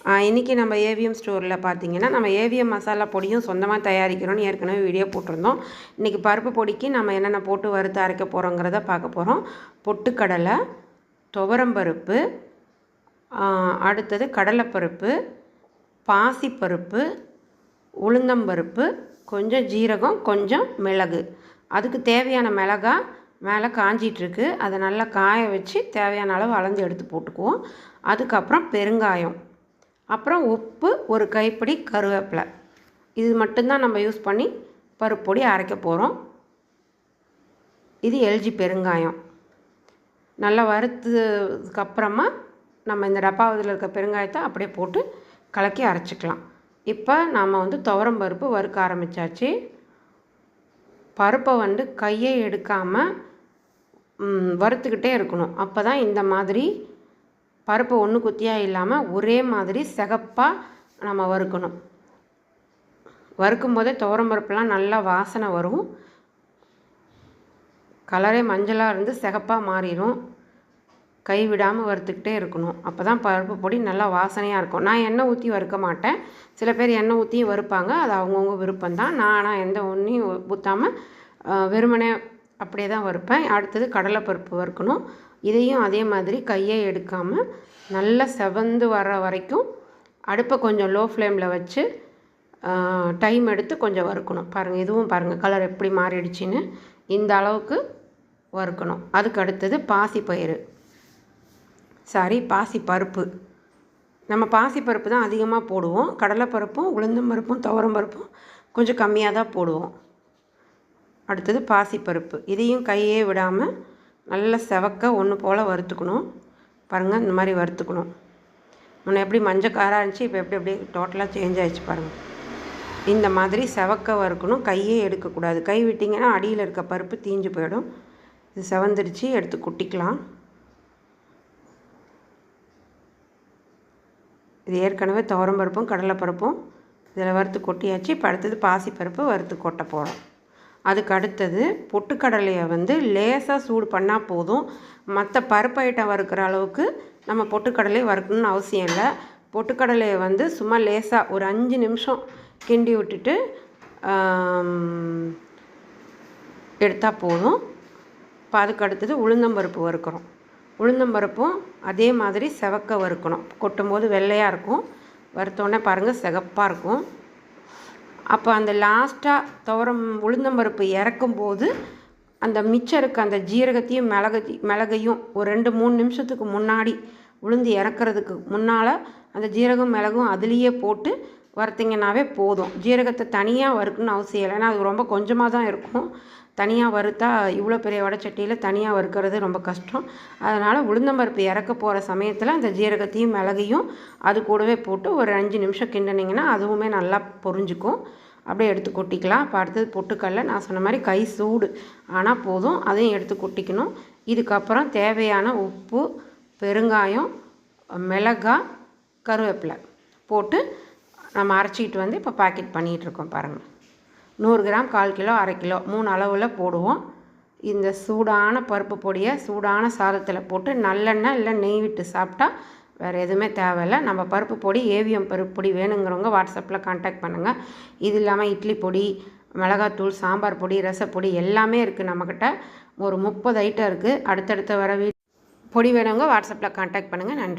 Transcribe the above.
இன்றைக்கி நம்ம ஏவிஎம் ஸ்டோரில் பார்த்திங்கன்னா நம்ம ஏவிஎம் மசாலா பொடியும் சொந்தமாக தயாரிக்கிறோன்னு ஏற்கனவே வீடியோ போட்டிருந்தோம். இன்றைக்கி பருப்பு பொடிக்கு நம்ம என்னென்ன போட்டு வறுத்து அரைக்க போகிறோங்கிறத பார்க்க போகிறோம். பொட்டுக்கடலை, துவரம்பருப்பு, அடுத்தது கடலைப்பருப்பு, பாசிப்பருப்பு, உளுந்தம்பருப்பு, கொஞ்சம் ஜீரகம், கொஞ்சம் மிளகு. அதுக்கு தேவையான மிளகா மேலே காஞ்சிகிட்ருக்கு, அதை நல்லா காய வச்சு தேவையான அளவு அளந்து எடுத்து போட்டுக்குவோம். அதுக்கப்புறம் பெருங்காயம், அப்புறம் உப்பு, ஒரு கைப்பிடி கருவேப்பிலை. இது மட்டும்தான் நம்ம யூஸ் பண்ணி பருப்பு பொடி அரைக்க போகிறோம். இது எல்ஜி பெருங்காயம். நல்லா வறுத்ததுக்கப்புறமா நம்ம இந்த டப்பாவதில் இருக்க பெருங்காயத்தை அப்படியே போட்டு கலக்கி அரைச்சிக்கலாம். இப்போ நாம் துவரம்பருப்பு வறுக்க ஆரம்பித்தாச்சு. பருப்பை கையை எடுக்காமல் வறுத்துக்கிட்டே இருக்கணும். அப்போ தான் இந்த மாதிரி பருப்பு ஒன்று குத்தியாக இல்லாமல் ஒரே மாதிரி சிகப்பாக நம்ம வறுக்கணும். வறுக்கும் போதே துவரம்பருப்புலாம் நல்லா வாசனை வரும். கலரே மஞ்சளாக இருந்து சிகப்பாக மாறிடும். கை விடாமல் வறுத்துக்கிட்டே இருக்கணும். அப்போ தான் பருப்பு பொடி நல்லா வாசனையாக இருக்கும். நான் எண்ணெய் ஊற்றி வறுக்க மாட்டேன். சில பேர் எண்ணெய் ஊற்றியும் வறுப்பாங்க. அது அவங்கவுங்க விருப்பம்தான். நான் எந்த ஒன்றையும் ஊற்றாமல் வெறுமனே அப்படியே தான் வறுப்பேன். அடுத்தது கடலைப்பருப்பு வறுக்கணும். இதையும் அதே மாதிரி கையை எடுக்காமல் நல்லா செவந்து வர வரைக்கும் அடுப்பை கொஞ்சம் லோ ஃப்ளேமில் வச்சு டைம் எடுத்து கொஞ்சம் வறுக்கணும். பாருங்கள், இதுவும் பாருங்கள் கலர் எப்படி மாறிடுச்சின்னு. இந்த அளவுக்கு வறுக்கணும். அதுக்கு அடுத்தது பாசிப்பருப்பு. நம்ம பாசிப்பருப்பு தான் அதிகமாக போடுவோம். கடலைப்பருப்பும் உளுந்தம்பருப்பும் துவரம்பருப்பும் கொஞ்சம் கம்மியாக தான் போடுவோம். அடுத்தது பாசிப்பருப்பு. இதையும் கையே விடாமல் நல்லா செவக்க ஒன்று போல் வறுத்துக்கணும். பாருங்கள், இந்த மாதிரி வறுத்துக்கணும். முன்ன எப்படி மஞ்சக்காராக இருந்துச்சு, இப்போ எப்படி டோட்டலாக சேஞ்ச் ஆகிடுச்சு பாருங்கள். இந்த மாதிரி செவக்க வறுக்கணும். கையே எடுக்கக்கூடாது. கை விட்டிங்கன்னா அடியில் இருக்க பருப்பு தீஞ்சு போயிடும். இது செவந்துருச்சு, எடுத்து கொட்டிக்கலாம். இது ஏற்கனவே துவரம்பருப்பும் கடலைப்பருப்பும் இதில் வறுத்து கொட்டியாச்சு. இப்போ அடுத்தது பாசிப்பருப்பு வறுத்து கொட்ட போகிறோம். அதுக்கு அடுத்தது பொட்டுக்கடலையை லேசாக சூடு பண்ணால் போதும். மற்ற பருப்பு ஐட்டம் வறுக்கிற அளவுக்கு நம்ம பொட்டுக்கடலையை வறுக்கணும்னு அவசியம் இல்லை. பொட்டுக்கடலையை சும்மா லேசாக ஒரு 5 நிமிஷம் கிண்டி விட்டுட்டு எடுத்தால் போதும். இப்போ அதுக்கு அடுத்தது உளுந்தம்பருப்பு வறுக்கிறோம். உளுந்தம்பருப்பும் அதே மாதிரி செவக்க வறுக்கணும். கொட்டும்போது வெள்ளையாக இருக்கும், வறுத்தோடனே பாருங்கள் சிகப்பாக இருக்கும். அப்போ அந்த லாஸ்ட்டாக உளுந்தம்பருப்பு இறக்கும்போது அந்த மிச்சம் இருக்க அந்த ஜீரகத்தையும் மிளகையும் ஒரு 2-3 நிமிஷத்துக்கு முன்னாடி உளுந்து இறக்குறதுக்கு முன்னால் அந்த ஜீரகம் மிளகும் அதுலேயே போட்டு வறுத்திங்கன்னாவே போதும். ஜீரகத்தை தனியாக வறுக்கணும்னு அவசியம் இல்லை. ஏன்னா அது ரொம்ப கொஞ்சமாக தான் இருக்கும். தனியாக வறுத்தா இவ்வளோ பெரிய வடைச்சட்டியில் தனியாக வறுக்கிறது ரொம்ப கஷ்டம். அதனால் உளுந்தம்பருப்பு இறக்க போகிற சமயத்தில் அந்த ஜீரகத்தையும் மிளகையும் அது கூடவே போட்டு ஒரு 5 நிமிஷம் கிண்டினீங்கன்னா அதுவுமே நல்லா பொரிஞ்சுக்கும். அப்படியே எடுத்து கொட்டிக்கலாம். இப்போ அடுத்தது பொட்டுக்கடலை. நான் சொன்ன மாதிரி கை சூடு ஆனால் போதும், அதையும் எடுத்து கொட்டிக்கணும். இதுக்கப்புறம் தேவையான உப்பு, பெருங்காயம், மிளகாய், கருவேப்பிலை போட்டு நம்ம அரைச்சிக்கிட்டு இப்போ பாக்கெட் பண்ணிகிட்ருக்கோம். பாருங்கள், 100 கிராம், 1/4 கிலோ, 1/2 கிலோ 3 அளவில் போடுவோம். இந்த சூடான பருப்பு பொடியை சூடான சாதத்தில் போட்டு நல்லெண்ணெய் இல்லை நெய் விட்டு சாப்பிட்டா வேறு எதுவுமே தேவையில்லை. நம்ம பருப்பு பொடி ஏவிஎம் பருப்பு பொடி வேணுங்கிறவங்க வாட்ஸ்அப்பில் கான்டாக்ட் பண்ணுங்கள். இது இல்லாமல் இட்லி பொடி, மிளகாத்தூள், சாம்பார் பொடி, ரசப்பொடி எல்லாமே இருக்குது நம்மக்கிட்ட. ஒரு 30 ஐட்டம் இருக்குது. அடுத்தடுத்த வர பொடி வேணுங்க வாட்ஸ்அப்பில் கான்டாக்ட் பண்ணுங்கள். நன்றி.